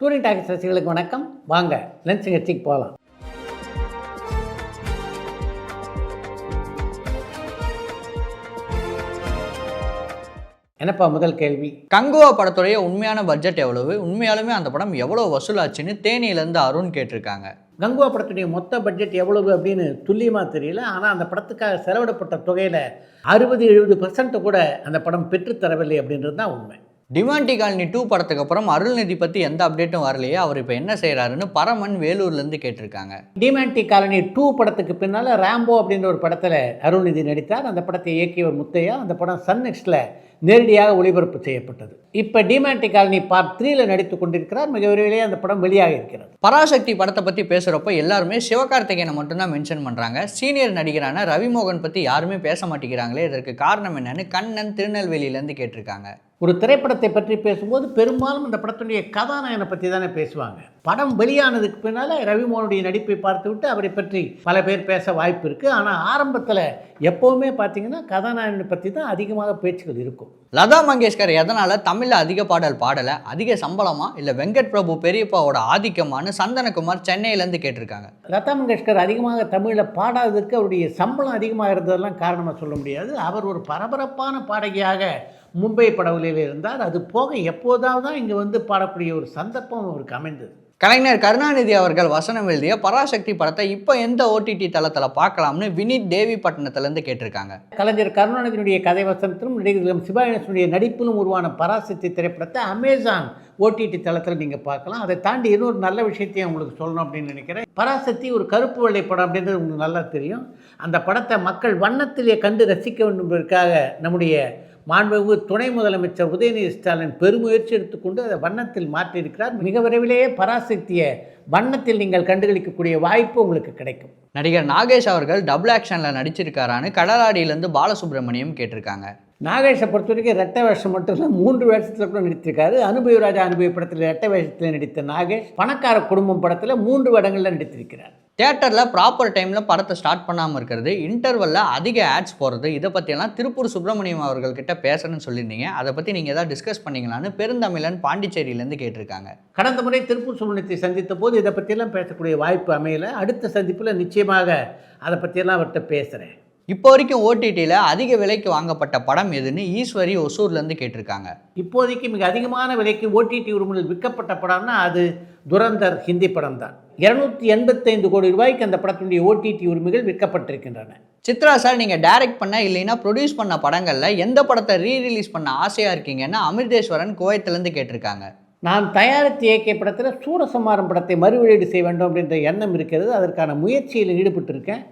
Touring talkies ரசிகர்களுக்கு வணக்கம். வாங்க லஞ்ச் நிகழ்ச்சிக்கு போகலாம். என்னப்பா முதல் கேள்வி? கங்குவா படத்துடைய உண்மையான பட்ஜெட் எவ்வளவு, உண்மையாலுமே அந்த படம் எவ்வளோ வசூலாச்சுன்னு தேனியிலேருந்து அருண் கேட்டிருக்காங்க. கங்குவா படத்துடைய மொத்த பட்ஜெட் எவ்வளவு அப்படின்னு துல்லியமாக தெரியல. ஆனால் அந்த படத்துக்காக செலவிடப்பட்ட தொகையில் 60-70% கூட அந்த படம் பெற்றுத்தரவில்லை அப்படின்றது தான் உண்மை. டிமாண்டி காலனி 2 படத்துக்கு அப்புறம் அருள்நிதி பற்றி எந்த அப்டேட்டும் வரலையே, அவர் இப்போ என்ன செய்கிறாருன்னு பரமன் வேலூர்லேருந்து கேட்டிருக்காங்க. டிமாண்டி காலனி 2 படத்துக்கு பின்னால் ராம்போ அப்படின்ற ஒரு படத்தில் அருள்நிதி நடித்தார். அந்த படத்தை இயக்கியவர் முத்தையா. அந்த படம் சன் நெக்ஸ்டில் நேரடியாக ஒளிபரப்பு செய்யப்பட்டது. இப்போ டிமாண்டி காலனி பார்ட் 3ல் நடித்து கொண்டிருக்கிறார். மிக விரைவிலேயே அந்த படம் வெளியாக இருக்கிறது. பராசக்தி படத்தை பற்றி பேசுகிறப்ப எல்லாருமே சிவகார்த்திகேயனை மட்டும்தான் மென்ஷன் பண்ணுறாங்க. சீனியர் நடிகரான ரவிமோகன் பற்றி யாருமே பேச மாட்டேங்கிறாங்களே, இதற்கு காரணம் என்னன்னு கண்ணன் திருநெல்வேலியிலேருந்து கேட்டிருக்காங்க. ஒரு திரைப்படத்தை பற்றி பேசும்போது பெரும்பாலும் அந்த படத்துடைய கதாநாயகனை பற்றி தானே பேசுவாங்க. படம் வெளியானதுக்கு பின்னால் ரவிமோகனுடைய நடிப்பை பார்த்துவிட்டு அவரை பற்றி பல பேர் பேச வாய்ப்பு இருக்குது. ஆனால் ஆரம்பத்தில் எப்போவுமே பார்த்தீங்கன்னா கதாநாயகனை பற்றி தான் அதிகமாக பேச்சுகள் இருக்கும். லதா மங்கேஷ்கர் எதனால் தமிழில் அதிக பாடல் பாடலை, அதிக சம்பளமா இல்லை வெங்கட் பிரபு பெரியப்பாவோட ஆதிக்கமானு சந்தனகுமார் சென்னையிலேருந்து கேட்டிருக்காங்க. லதா மங்கேஷ்கர் அதிகமாக தமிழில் பாடாததுக்கு அவருடைய சம்பளம் அதிகமாக இருந்ததெல்லாம் காரணமாக சொல்ல முடியாது. அவர் ஒரு பரபரப்பான பாடகியாக மும்பை படகுலியில் இருந்தார். அது போக எப்போதாவது தான் இங்கே வந்து பாடக்கூடிய ஒரு சந்தர்ப்பம் அவருக்கு அமைந்தது. கலைஞர் கருணாநிதி அவர்கள் வசனம் எழுதிய பராசக்தி படத்தை இப்போ எந்த ஓடிடி தளத்தில் பார்க்கலாம்னு வினித் தேவிப்பட்டினத்துலேருந்து கேட்டிருக்காங்க. கலைஞர் கருணாநிதியினுடைய கதை வசனத்திலும் நடிகர்களும் சிவாயனுடைய நடிப்பிலும் உருவான பராசக்தி திரைப்படத்தை அமேசான் ஓடிடி தளத்தில் நீங்கள் பார்க்கலாம். அதை தாண்டி இன்னொரு நல்ல விஷயத்தையும் உங்களுக்கு சொல்லணும் அப்படின்னு நினைக்கிறேன். பராசக்தி ஒரு கருப்பு வெள்ளை படம் அப்படின்றது உங்களுக்கு நல்லா தெரியும். அந்த படத்தை மக்கள் வண்ணத்திலே கண்டு ரசிக்க வேண்டும் என்பதற்காக நம்முடைய மாண்புமிகு துணை முதலமைச்சர் உதயநிதி ஸ்டாலின் பெருமுயற்சி எடுத்துக்கொண்டு அதை வண்ணத்தில் மாற்றியிருக்கிறார். மிக விரைவிலேயே பராசக்தியை வண்ணத்தில் நீங்கள் கண்டுகளிக்கக்கூடிய வாய்ப்பு உங்களுக்கு கிடைக்கும். நடிகர் நாகேஷ் அவர்கள் டபுள் ஆக்ஷனில் நடிச்சிருக்காரான்னு கடலாடியிலேருந்து பாலசுப்ரமணியம் கேட்டிருக்காங்க. நாகேஷை பொறுத்த வரைக்கும் ரெட்டை வேஷம் மட்டும் இல்லை, 3 வேஷத்தில் கூட நடித்திருக்காரு. அனுபவி ராஜா அனுபவி படத்தில் ரெட்டை வேஷத்தில் நடித்த நாகேஷ் பணக்கார குடும்பம் படத்தில் 3 இடங்களில் நடித்திருக்கிறார். தியேட்டரில் ப்ராப்பர் டைமில் படத்தை ஸ்டார்ட் பண்ணாமல் இருக்கிறது, இன்டர்வலில் அதிக ஆட்ஸ் போகிறது, இதை பற்றியெல்லாம் திருப்பூர் சுப்பிரமணியம் அவர்கள்கிட்ட பேசணும்னு சொல்லியிருந்தீங்க. அதை பற்றி நீங்கள் எதாவது டிஸ்கஸ் பண்ணிங்களான்னு பெருந்தமிழன் பாண்டிச்சேரியிலேருந்து கேட்டிருக்காங்க. கடந்த முறை திருப்பூர் சுப்பிரமணியத்தை சந்தித்த போது இதை பற்றியெல்லாம் பேசக்கூடிய வாய்ப்பு அமையலை. அடுத்த சந்திப்பில் நிச்சயமாக அதை பற்றியெல்லாம் அவர்கிட்ட பேசுகிறேன். இப்போ வரைக்கும் ஓடிடியில் அதிக விலைக்கு வாங்கப்பட்ட படம் எதுன்னு ஈஸ்வரி ஒசூர்லேருந்து கேட்டிருக்காங்க. இப்போதைக்கு மிக அதிகமான விலைக்கு ஓடிடி உரிமையில் விற்கப்பட்ட படம்னா அது துரந்தர் ஹிந்தி படம் தான். 285 கோடி ரூபாய்க்கு அந்த படத்தினுடைய ஓடிடி உரிமைகள் விற்கப்பட்டிருக்கின்றன. சித்ரா சார், நீங்கள் டைரக்ட் பண்ண இல்லைன்னா ப்ரொடியூஸ் பண்ண படங்களில் எந்த படத்தை ரீரிலீஸ் பண்ண ஆசையாக இருக்கீங்கன்னு அமிர்தேஸ்வரன் குவைத்திலேருந்து கேட்டிருக்காங்க. நான் தயாரித்து இயக்கிய படத்தில் சூரசம்ஹாரம் படத்தை மறுவெளியீடு செய்ய வேண்டும் அப்படின்ற எண்ணம் இருக்கிறது. அதற்கான முயற்சியில் ஈடுபட்டிருக்கேன்.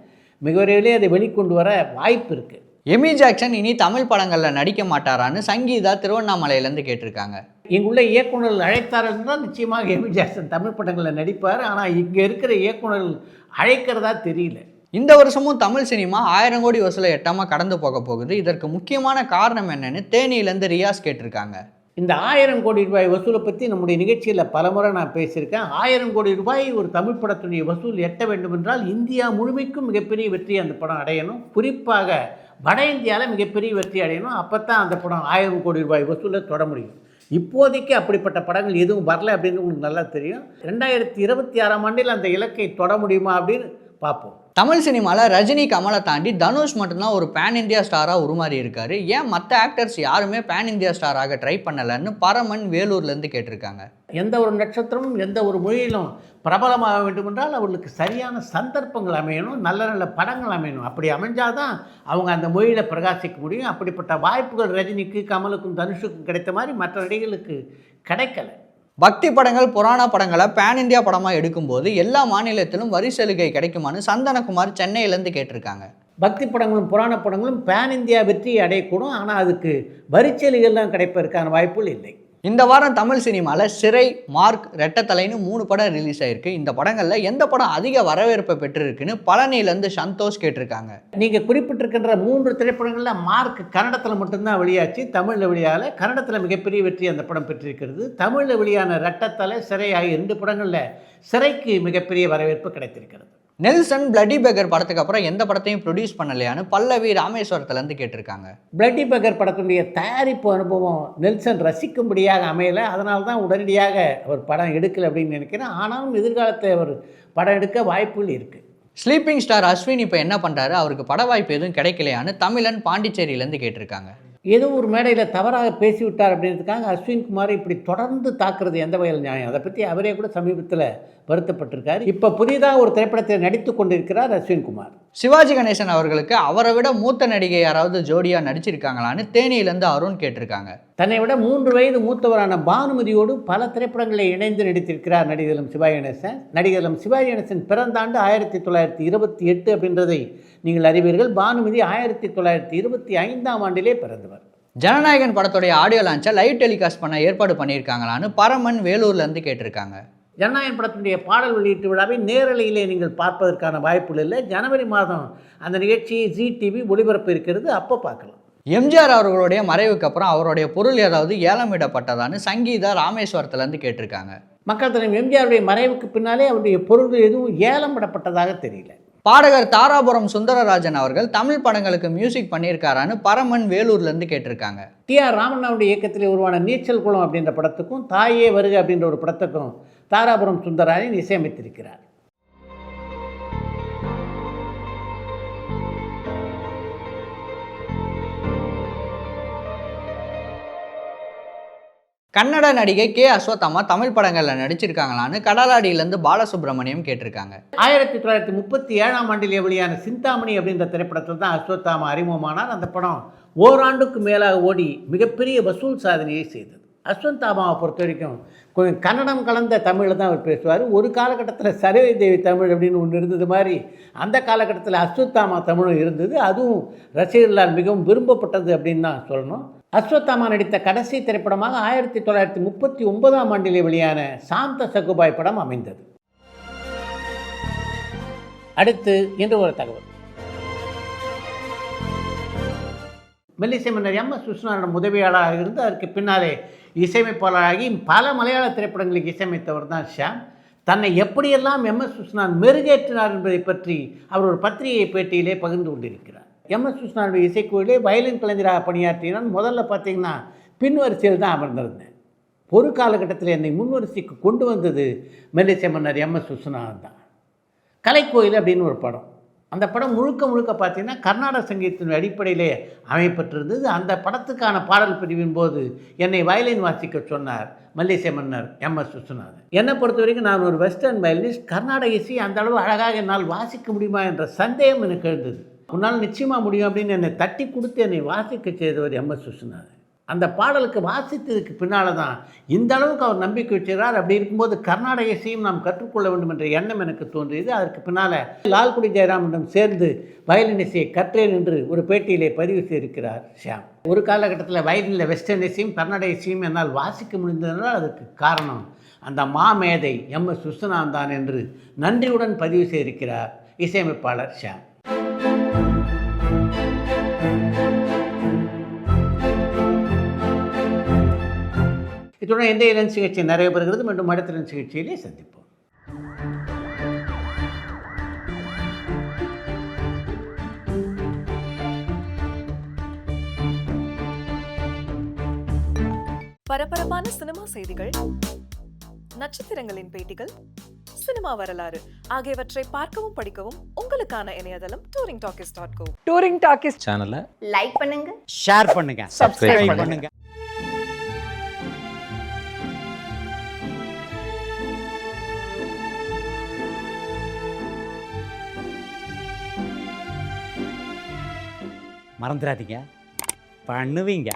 மிக விரைவிலே அதை வெளிக்கொண்டு வர வாய்ப்பு இருக்குது. எமி ஜாக்சன் இனி தமிழ் படங்களில் நடிக்க மாட்டாரான்னு சங்கீதா திருவண்ணாமலையிலேருந்து கேட்டிருக்காங்க. இங்குள்ள இயக்குநர்கள் அழைத்தார்கள் தான் நிச்சயமாக எமி ஜாக்சன் தமிழ் படங்களில் நடிப்பார். ஆனால் இங்கே இருக்கிற இயக்குநர்கள் அழைக்கிறதா தெரியல. இந்த வருஷமும் தமிழ் சினிமா 1000 கோடி வசூலை எட்டாமல் கடந்து போக போகுது. இதற்கு முக்கியமான காரணம் என்னன்னு தேனியிலேருந்து ரியாஸ் கேட்டிருக்காங்க. இந்த 1000 கோடி ரூபாய் வசூலை பற்றி நம்முடைய நிகழ்ச்சியில் பலமுறை நான் பேசியிருக்கேன். 1000 கோடி ரூபாய் ஒரு தமிழ் படத்துடைய வசூல் எட்ட வேண்டும் என்றால் இந்தியா முழுமைக்கும் மிகப்பெரிய வெற்றி அந்த படம் அடையணும். குறிப்பாக வட இந்தியாவில் மிகப்பெரிய வெற்றி அடையணும். அப்போ தான் அந்த படம் 1000 கோடி ரூபாய் வசூலை தொட முடியும். இப்போதைக்கு அப்படிப்பட்ட படங்கள் எதுவும் வரல அப்படின்னு உங்களுக்கு நல்லா தெரியும். 2026ஆம் ஆண்டில் அந்த இலக்கை தொட முடியுமா அப்படின்னு பார்ப்போம். தமிழ் சினிமாவில் ரஜினி கமலை தாண்டி தனுஷ் மட்டும்தான் ஒரு பேன் இந்தியா ஸ்டாராக உருமாறி இருக்காரு. ஏன் மற்ற ஆக்டர்ஸ் யாருமே பேன் இந்தியா ஸ்டாராக ட்ரை பண்ணலைன்னு பரமன் வேலூர்லேருந்து கேட்டிருக்காங்க. எந்த ஒரு நட்சத்திரமும் எந்த ஒரு மொழியிலும் பிரபலமாக வேண்டும் என்றால் அவர்களுக்கு சரியான சந்தர்ப்பங்கள் அமையணும், நல்ல நல்ல படங்கள் அமையணும். அப்படி அமைஞ்சாதான் அவங்க அந்த மொழியில் பிரகாசிக்க முடியும். அப்படிப்பட்ட வாய்ப்புகள் ரஜினிக்கு, கமலுக்கும், தனுஷுக்கும் கிடைத்த மாதிரி மற்ற நடிகர்களுக்கு கிடைக்கல. பக்தி படங்கள், புராண படங்களை பேன் இந்தியா படமாக எடுக்கும்போது எல்லா மாநிலத்திலும் வரி சலுகை கிடைக்குமான்னு சந்தனகுமார் சென்னையிலேருந்து கேட்டிருக்காங்க. பக்தி படங்களும் புராண படங்களும் பேன் இந்தியா வெற்றியை அடையக்கூடும். ஆனால் அதுக்கு வரிச்சலுகைகள் கிடைப்பதற்கான வாய்ப்புகள் இல்லை. இந்த வாரம் தமிழ் சினிமாவில் சிறை, மார்க், ரெட்டத்தலைன்னு 3 படம் ரிலீஸ் ஆயிருக்கு. இந்த படங்களில் எந்த படம் அதிக வரவேற்பை பெற்றிருக்குன்னு பழனியிலேருந்து சந்தோஷ் கேட்டிருக்காங்க. நீங்கள் குறிப்பிட்டிருக்கின்ற 3 திரைப்படங்களில் மார்க் கன்னடத்தில் மட்டும்தான் வெளியாச்சு, தமிழில் வெளியாகல. கன்னடத்தில் மிகப்பெரிய வெற்றி அந்த படம் பெற்றிருக்கிறது. தமிழில் வெளியான ரெட்டத்தலை, சிறை ஆகிய 2 படங்களில் சிறைக்கு மிகப்பெரிய வரவேற்பு கிடைத்திருக்கிறது. நெல்சன் பிளட்டி பெக்கர் படத்துக்கு அப்புறம் எந்த படத்தையும் ப்ரொடியூஸ் பண்ணலையான்னு பல்லவி ராமேஸ்வரத்துலேருந்து கேட்டிருக்காங்க. பிளட்டி பெக்கர் படத்தினுடைய தயாரிப்பு அனுபவம் நெல்சன் ரசிக்கும்படியாக அமையலை. அதனால தான் உடனடியாக அவர் படம் எடுக்கலை அப்படின்னு நினைக்கிறேன். ஆனாலும் எதிர்காலத்தில் அவர் படம் எடுக்க வாய்ப்புகள் இருக்குது. ஸ்லீப்பிங் ஸ்டார் அஸ்வின் இப்போ என்ன பண்ணுறாரு, அவருக்கு பட வாய்ப்பு எதுவும் கிடைக்கலையான்னு தமிழன் பாண்டிச்சேரியிலேருந்து கேட்டிருக்காங்க. ஏதோ ஒரு மேடையில் தவறாக பேசிவிட்டார் அப்படின்றதுக்காக அஸ்வின் குமாரை இப்படி தொடர்ந்து தாக்குறது எந்த வகையில் நியாயம்? அதை பற்றி அவரே கூட சமீபத்தில் வருத்தப்பட்டிருக்கார். இப்போ புதிதாக ஒரு திரைப்படத்தில் நடித்து கொண்டிருக்கிறார் அஸ்வின் குமார். சிவாஜி கணேசன் அவர்களுக்கு அவரை விட மூத்த நடிகை யாராவது ஜோடியாக நடிச்சிருக்காங்களான்னு தேனியிலேருந்து அருண் கேட்டிருக்காங்க. தன்னை விட 3 வயது மூத்தவரான பானுமதியோடு பல திரைப்படங்களில் இணைந்து நடித்திருக்கிறார் நடிகர் சிவாஜி கணேசன். நடிகர் சிவாஜி கணேசன் பிறந்த ஆண்டு 1928 அப்படின்றதை நீங்கள் அறிவீர்கள். பானுமதி 1925ஆம் ஆண்டிலே பிறந்தவர். ஜனநாயகன் படத்துடைய ஆடியோ லான்ச்சை லைவ் டெலிகாஸ்ட் பண்ண ஏற்பாடு பண்ணியிருக்காங்களான்னு பரமன் வேலூர்லேருந்து கேட்டிருக்காங்க. ஜனநாயகன் படத்தினுடைய பாடல் வெளியீட்டு விழாவை நேரலையிலே நீங்கள் பார்ப்பதற்கான வாய்ப்புகள் இல்லை. ஜனவரி மாதம் அந்த நிகழ்ச்சியை ஜி டிவி ஒளிபரப்பு இருக்கிறது, அப்போ பார்க்கலாம். எம்ஜிஆர் அவர்களுடைய மறைவுக்கு அப்புறம் அவருடைய பொருள் ஏதாவது ஏலம் விடப்பட்டதான்னு சங்கீதா ராமேஸ்வரத்துலேருந்து கேட்டிருக்காங்க. மக்கள் தலைவர் எம்ஜிஆருடைய மறைவுக்கு பின்னாலே அவருடைய பொருள் எதுவும் ஏலம் விடப்பட்டதாக தெரியல. பாடகர் தாராபுரம் சுந்தரராஜன் அவர்கள் தமிழ் படங்களுக்கு மியூசிக் பண்ணியிருக்காரான்னு பரமன் வேலூர்லேருந்து கேட்டிருக்காங்க. டி.ஆர். ராமண்ணாவுடைய இயக்கத்தில் உருவான நீச்சல் குளம் அப்படின்ற படத்துக்கும் தாயே வருக அப்படின்ற ஒரு படத்துக்கும் தாராபுரம் சுந்தரராஜன் இசையமைத்திருக்கிறார். கன்னட நடிகை கே அஸ்வத்தாமா தமிழ் படங்களில் நடிச்சிருக்காங்களான்னு கடலாடியிலேருந்து பாலசுப்ரமணியம் கேட்டிருக்காங்க. 1937ஆம் ஆண்டிலே வெளியான சிந்தாமணி அப்படின்ற திரைப்படத்தில் தான் அஸ்வத்தாமா அறிமுகமானார். அந்த படம் ஓராண்டுக்கு மேலாக ஓடி மிகப்பெரிய வசூல் சாதனையை செய்தது. அஸ்வத்தாமாவை பொறுத்த வரைக்கும் கொஞ்சம் கன்னடம் கலந்த தமிழில் தான் அவர் பேசுவார். ஒரு காலகட்டத்தில் சரோஜி தேவி தமிழ் அப்படின்னு ஒன்று இருந்தது மாதிரி அந்த காலகட்டத்தில் அஸ்வத்தாமா தமிழும் இருந்தது. அதுவும் ரசிகர்களால் மிகவும் விரும்பப்பட்டது அப்படின்னு தான் சொல்லணும். அஸ்வத்தாமா நடித்த கடைசி திரைப்படமாக 1939ஆம் ஆண்டிலே வெளியான சாந்த சகுபாய் படம் அமைந்தது. அடுத்து இன்று ஒரு தகவல். மெல்லிசை மன்னர் எம்.எஸ். விஸ்வநாதன் உதவியாளராக இருந்து அதற்கு பின்னாலே இசையமைப்பாளராகி பல மலையாள திரைப்படங்களுக்கு இசையமைத்தவர் தான் ஷியாம். தன்னை எப்படியெல்லாம் எம்.எஸ். விஸ்வநாதன் மெருகேற்றினார் என்பதை பற்றி அவர் ஒரு பத்திரிகை பேட்டியிலே பகிர்ந்து கொண்டிருக்கிறார். எம்.எஸ். விஸ்வநாதனுடைய இசைக்குழுவிலே வயலின் கலைஞராக பணியாற்றினான். முதல்ல பார்த்தீங்கன்னா பின்வரிசையில் தான் அமர்ந்திருந்தேன். ஒரு காலகட்டத்தில் என்னை முன்வரிசைக்கு கொண்டு வந்தது மெல்லிசை மன்னர் எம்.எஸ். விஸ்வநாதன் தான். கலைக்கோயில் அப்படின்னு ஒரு படம். அந்த படம் முழுக்க பார்த்தீங்கன்னா கர்நாடக சங்கீதத்தின் அடிப்படையிலே அமைப்பட்டிருந்தது. அந்த படத்துக்கான பாடல் பிரிவின் போது என்னை வயலின் வாசிக்க சொன்னார் மெல்லிசை மன்னர் எம்.எஸ். விஸ்வநாதன். என்னை பொறுத்த வரைக்கும் நான் ஒரு வெஸ்டர்ன் வயலினிஸ்ட். கர்நாடக இசை அந்த அளவு அழகாக என்னால் வாசிக்க முடியுமா என்ற சந்தேகம் எனக்கு எழுந்தது. உன்னால் நிச்சயமாக முடியும் அப்படின்னு என்னை தட்டி கொடுத்து என்னை வாசிக்க செய்தவர் எம்.எஸ். விஸ்வநாதன். அந்த பாடலுக்கு வாசித்ததுக்கு பின்னால் தான் இந்த அளவுக்கு அவர் நம்பிக்கை வச்சுக்கிறார். அப்படி இருக்கும்போது கர்நாடக இசையும் நாம் கற்றுக்கொள்ள வேண்டும் என்ற எண்ணம் எனக்கு தோன்றியது. அதற்கு பின்னால் லால்குடி ஜெயராமனிடம் சேர்ந்து வயலின் இசையை கற்றேன் என்று ஒரு பேட்டியிலே பதிவு செய்திருக்கிறார் ஷியாம். ஒரு காலகட்டத்தில் வயலினில் வெஸ்டர்ன் இசையும் கர்நாடக இசையும் என்னால் வாசிக்க முடிந்ததனால் அதுக்கு காரணம் அந்த மாமேதை எம்.எஸ். விஸ்வநாதன் தான் என்று நன்றியுடன் பதிவு செய்திருக்கிறார் இசையமைப்பாளர் ஷியாம். இத்துடன் இந்த இளம் சிகிச்சை நிறைய பெறுகிறது. மீண்டும் அடுத்த இளம் சிகிச்சையிலே சந்திப்போம். பரபரப்பான சினிமா செய்திகள், நட்சத்திரங்களின் பேட்டிகள், சினிமா வரலாறு ஆகியவற்றை பார்க்கவும் படிக்கவும் உங்களுக்கான இணையதளம் touringtalkies.co. டூரிங் டாக்கிஸ் சேனலை லைக் பண்ணுங்க, ஷேர் பண்ணுங்க, சப்ஸ்கிரைப் பண்ணுங்க. மறந்துடாதீங்க, பண்ணுவீங்க.